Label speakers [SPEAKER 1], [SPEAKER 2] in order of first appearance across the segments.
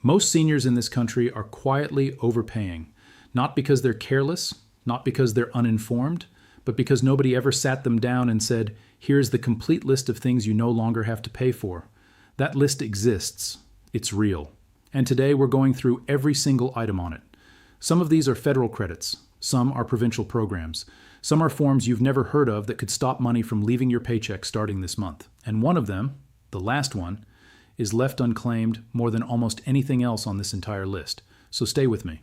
[SPEAKER 1] Most seniors in this country are quietly overpaying, not because they're careless, not because they're uninformed, but because nobody ever sat them down and said, here's the complete list of things you no longer have to pay for. That list exists. It's real. And today we're going through every single item on it. Some of these are federal credits. Some are provincial programs. Some are forms you've never heard of that could stop money from leaving your paycheck starting this month. And one of them, the last one, is left unclaimed more than almost anything else on this entire list. So stay with me,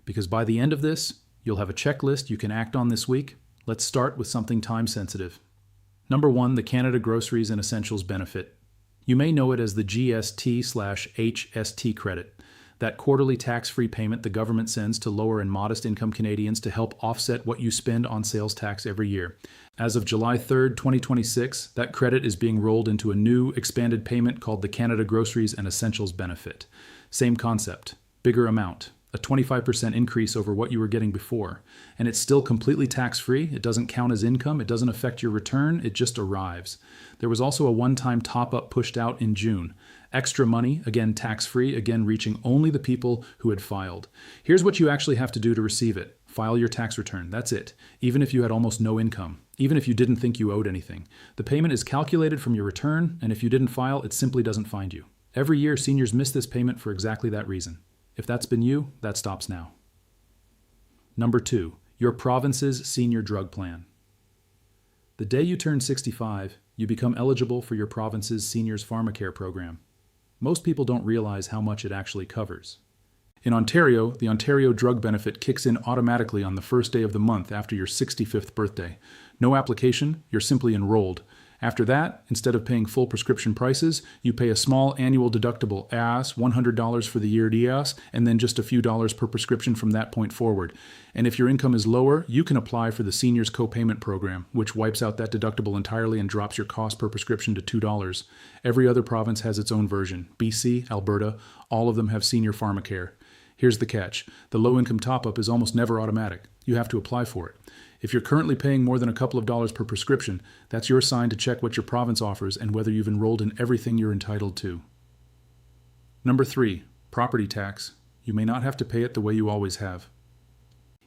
[SPEAKER 1] because by the end of this, you'll have a checklist you can act on this week. Let's start with something time sensitive. Number 1, the Canada Groceries and Essentials benefit. You may know it as the GST/HST credit, that quarterly tax-free payment the government sends to lower and modest income Canadians to help offset what you spend on sales tax every year. As of July 3rd, 2026, that credit is being rolled into a new, expanded payment called the Canada Groceries and Essentials benefit. Same concept, bigger amount, a 25% increase over what you were getting before. And it's still completely tax-free. It doesn't count as income. It doesn't affect your return. It just arrives. There was also a one-time top-up pushed out in June. Extra money, again tax-free, again reaching only the people who had filed. Here's what you actually have to do to receive it. File your tax return. That's it. Even if you had almost no income. Even if you didn't think you owed anything. The payment is calculated from your return, and if you didn't file, it simply doesn't find you. Every year, seniors miss this payment for exactly that reason. If that's been you, that stops now. Number 2, your province's senior drug plan. The day you turn 65, you become eligible for your province's seniors pharmacare program. Most people don't realize how much it actually covers. In Ontario, the Ontario Drug Benefit kicks in automatically on the first day of the month after your 65th birthday. No application, you're simply enrolled. After that, instead of paying full prescription prices, you pay a small annual deductible, as $100 for the year DIAS, and then just a few dollars per prescription from that point forward. And if your income is lower, you can apply for the Seniors Co-Payment Program, which wipes out that deductible entirely and drops your cost per prescription to $2. Every other province has its own version. BC, Alberta, all of them have senior pharmacare. Here's the catch. The low-income top-up is almost never automatic. You have to apply for it. If you're currently paying more than a couple of dollars per prescription, that's your sign to check what your province offers and whether you've enrolled in everything you're entitled to. Number 3, property tax. You may not have to pay it the way you always have.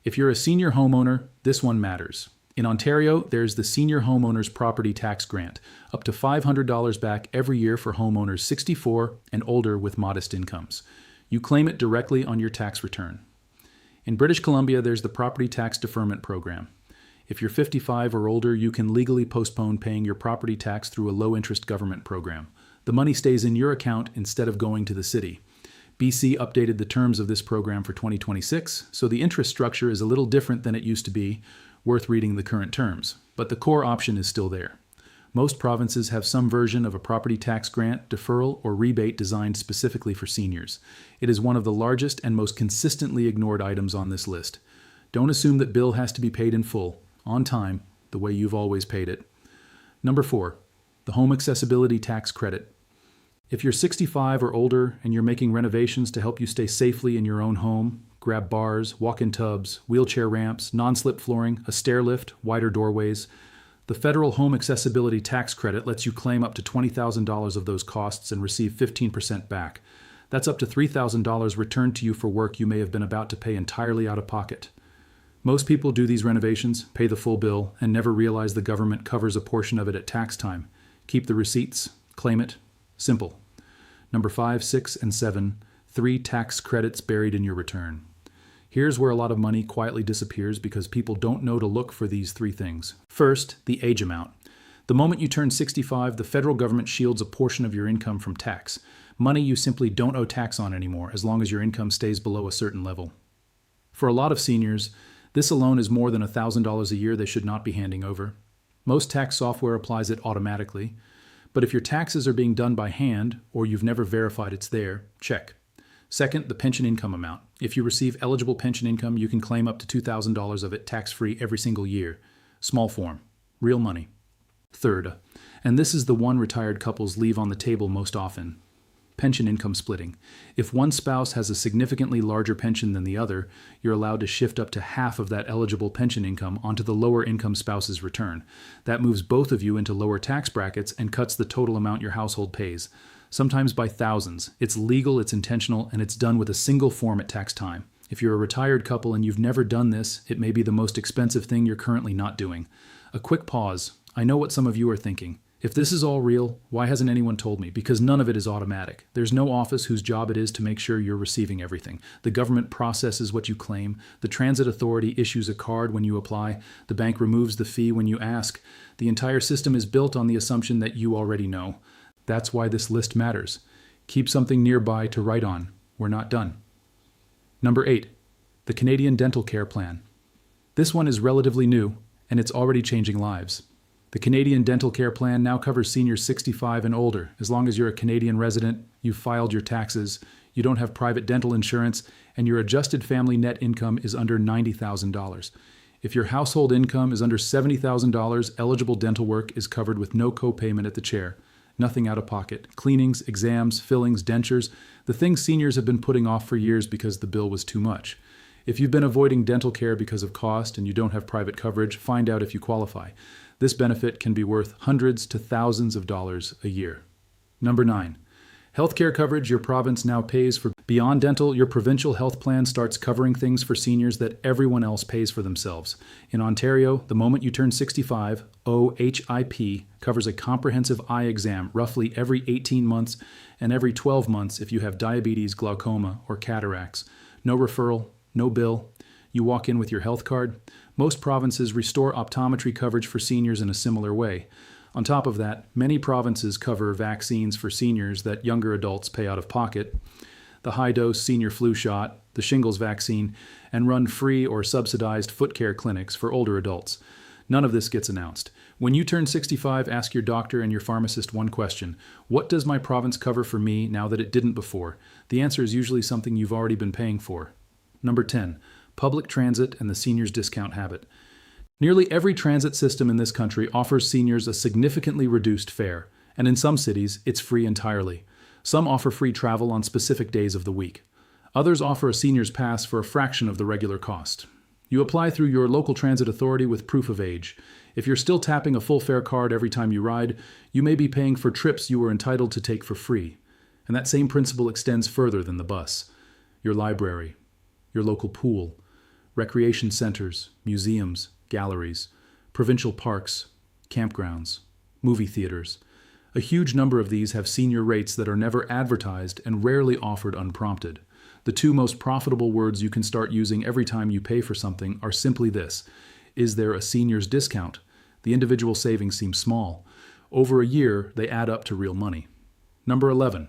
[SPEAKER 1] If you're a senior homeowner, this one matters. In Ontario, there's the Senior Homeowners Property Tax Grant, up to $500 back every year for homeowners 64 and older with modest incomes. You claim it directly on your tax return. In British Columbia, there's the Property Tax Deferment Program. If you're 55 or older, you can legally postpone paying your property tax through a low-interest government program. The money stays in your account instead of going to the city. BC updated the terms of this program for 2026, so the interest structure is a little different than it used to be, worth reading the current terms, but the core option is still there. Most provinces have some version of a property tax grant, deferral, or rebate designed specifically for seniors. It is one of the largest and most consistently ignored items on this list. Don't assume that bill has to be paid in full, on time, the way you've always paid it. Number 4, the Home Accessibility Tax Credit. If you're 65 or older and you're making renovations to help you stay safely in your own home, grab bars, walk-in tubs, wheelchair ramps, non-slip flooring, a stair lift, wider doorways, the Federal Home Accessibility Tax Credit lets you claim up to $20,000 of those costs and receive 15% back. That's up to $3,000 returned to you for work you may have been about to pay entirely out of pocket. Most people do these renovations, pay the full bill, and never realize the government covers a portion of it at tax time. Keep the receipts, claim it. Simple. Number 5, 6, and 7, 3 tax credits buried in your return. Here's where a lot of money quietly disappears because people don't know to look for these 3 things. First, the age amount. The moment you turn 65, the federal government shields a portion of your income from tax. Money you simply don't owe tax on anymore as long as your income stays below a certain level. For a lot of seniors, this alone is more than $1,000 a year they should not be handing over. Most tax software applies it automatically, but if your taxes are being done by hand or you've never verified it's there, check. Second, the pension income amount. If you receive eligible pension income, you can claim up to $2,000 of it tax-free every single year. Small form. Real money. Third, and this is the one retired couples leave on the table most often, pension income splitting. If one spouse has a significantly larger pension than the other, you're allowed to shift up to half of that eligible pension income onto the lower income spouse's return. That moves both of you into lower tax brackets and cuts the total amount your household pays. sometimes by thousands. It's legal, it's intentional, and it's done with a single form at tax time. If you're a retired couple and you've never done this, it may be the most expensive thing you're currently not doing. A quick pause. I know what some of you are thinking. If this is all real, why hasn't anyone told me? Because none of it is automatic. There's no office whose job it is to make sure you're receiving everything. The government processes what you claim. The transit authority issues a card when you apply. The bank removes the fee when you ask. The entire system is built on the assumption that you already know. That's why this list matters. Keep something nearby to write on. We're not done. Number 8, the Canadian Dental Care Plan. This one is relatively new, and it's already changing lives. The Canadian Dental Care Plan now covers seniors 65 and older. As long as you're a Canadian resident, you've filed your taxes, you don't have private dental insurance, and your adjusted family net income is under $90,000. If your household income is under $70,000, eligible dental work is covered with no co-payment at the chair. Nothing out of pocket. Cleanings, exams, fillings, dentures, the things seniors have been putting off for years because the bill was too much. If you've been avoiding dental care because of cost and you don't have private coverage, find out if you qualify. This benefit can be worth hundreds to thousands of dollars a year. Number 9, healthcare coverage your province now pays for. Beyond dental, your provincial health plan starts covering things for seniors that everyone else pays for themselves. In Ontario, the moment you turn 65, OHIP covers a comprehensive eye exam roughly every 18 months and every 12 months if you have diabetes, glaucoma, or cataracts. No referral, no bill. You walk in with your health card. Most provinces restore optometry coverage for seniors in a similar way. On top of that, many provinces cover vaccines for seniors that younger adults pay out of pocket, the high-dose senior flu shot, the shingles vaccine, and run free or subsidized foot care clinics for older adults. None of this gets announced. When you turn 65, ask your doctor and your pharmacist one question. What does my province cover for me now that it didn't before? The answer is usually something you've already been paying for. Number 10. Public transit and the seniors discount habit. Nearly every transit system in this country offers seniors a significantly reduced fare, and in some cities, it's free entirely. Some offer free travel on specific days of the week. Others offer a senior's pass for a fraction of the regular cost. You apply through your local transit authority with proof of age. If you're still tapping a full fare card every time you ride, you may be paying for trips you were entitled to take for free. And that same principle extends further than the bus. Your library, your local pool, recreation centers, museums, galleries, provincial parks, campgrounds, movie theaters. A huge number of these have senior rates that are never advertised and rarely offered unprompted. The two most profitable words you can start using every time you pay for something are simply this: is there a senior's discount? The individual savings seem small. Over a year, they add up to real money. Number 11.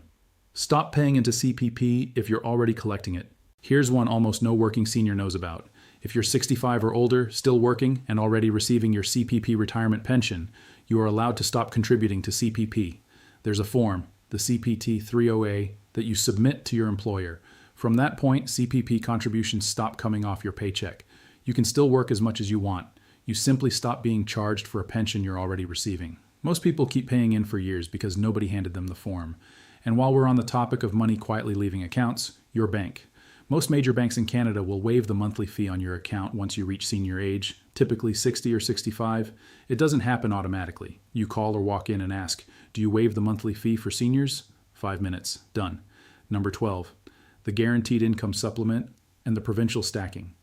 [SPEAKER 1] Stop paying into CPP if you're already collecting it. Here's one almost no working senior knows about. If you're 65 or older, still working, and already receiving your CPP retirement pension, you are allowed to stop contributing to CPP. There's a form, the CPT 30A, that you submit to your employer. From that point, CPP contributions stop coming off your paycheck. You can still work as much as you want. You simply stop being charged for a pension you're already receiving. Most people keep paying in for years because nobody handed them the form. And while we're on the topic of money quietly leaving accounts, your bank. Most major banks in Canada will waive the monthly fee on your account once you reach senior age, typically 60 or 65. It doesn't happen automatically. You call or walk in and ask, do you waive the monthly fee for seniors? 5 minutes. Done. Number 12. The Guaranteed Income Supplement and the Provincial Stacking.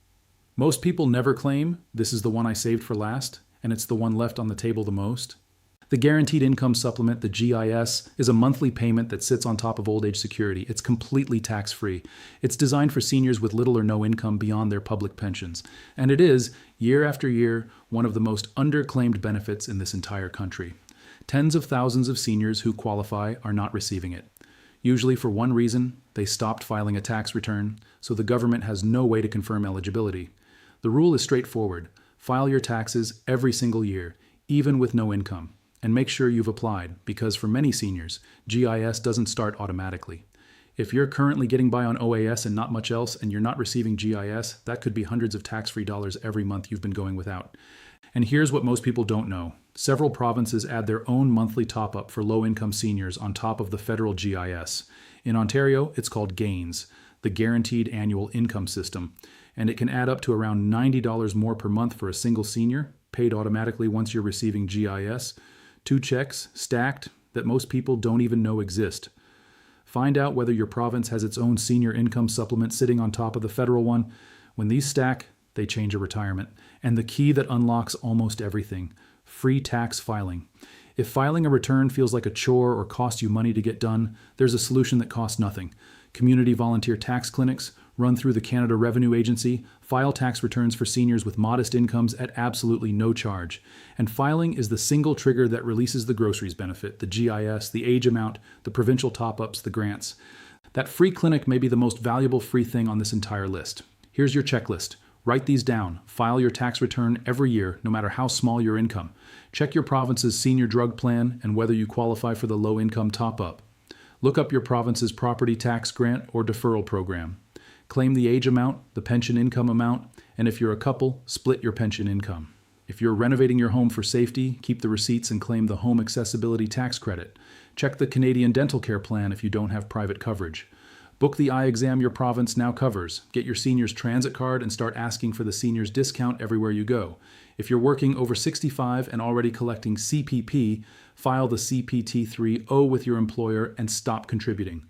[SPEAKER 1] Most people never claim, this is the one I saved for last, and it's the one left on the table the most. The Guaranteed Income Supplement, the GIS, is a monthly payment that sits on top of old age security. It's completely tax-free. It's designed for seniors with little or no income beyond their public pensions. And it is, year after year, one of the most underclaimed benefits in this entire country. Tens of thousands of seniors who qualify are not receiving it. Usually for one reason, they stopped filing a tax return, so the government has no way to confirm eligibility. The rule is straightforward. File your taxes every single year, even with no income. And make sure you've applied, because for many seniors, GIS doesn't start automatically. If you're currently getting by on OAS and not much else, and you're not receiving GIS, that could be hundreds of tax-free dollars every month you've been going without. And here's what most people don't know. Several provinces add their own monthly top-up for low-income seniors on top of the federal GIS. In Ontario, it's called GAINS, the Guaranteed Annual Income System, and it can add up to around $90 more per month for a single senior, paid automatically once you're receiving GIS. 2 checks, stacked, that most people don't even know exist. Find out whether your province has its own senior income supplement sitting on top of the federal one. When these stack, they change a retirement. And the key that unlocks almost everything: free tax filing. If filing a return feels like a chore or costs you money to get done, there's a solution that costs nothing. Community volunteer tax clinics, run through the Canada Revenue Agency, file tax returns for seniors with modest incomes at absolutely no charge. And filing is the single trigger that releases the groceries benefit, the GIS, the age amount, the provincial top-ups, the grants. That free clinic may be the most valuable free thing on this entire list. Here's your checklist. Write these down. File your tax return every year, no matter how small your income. Check your province's senior drug plan and whether you qualify for the low-income top-up. Look up your province's property tax grant or deferral program. Claim the age amount, the pension income amount, and if you're a couple, split your pension income. If you're renovating your home for safety, keep the receipts and claim the home accessibility tax credit. Check the Canadian dental care plan if you don't have private coverage. Book the eye exam your province now covers. Get your senior's transit card and start asking for the senior's discount everywhere you go. If you're working over 65 and already collecting CPP, file the CPT-3O with your employer and stop contributing.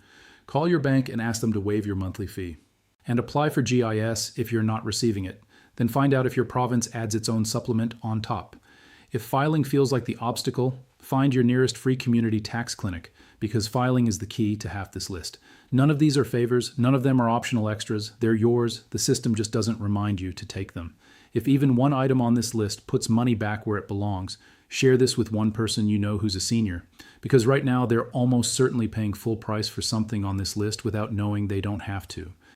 [SPEAKER 1] Call your bank and ask them to waive your monthly fee. And apply for GIS if you're not receiving it. Then find out if your province adds its own supplement on top. If filing feels like the obstacle, find your nearest free community tax clinic, because filing is the key to half this list. None of these are favors, none of them are optional extras, they're yours, the system just doesn't remind you to take them. If even one item on this list puts money back where it belongs, share this with one person you know who's a senior, because right now they're almost certainly paying full price for something on this list without knowing they don't have to.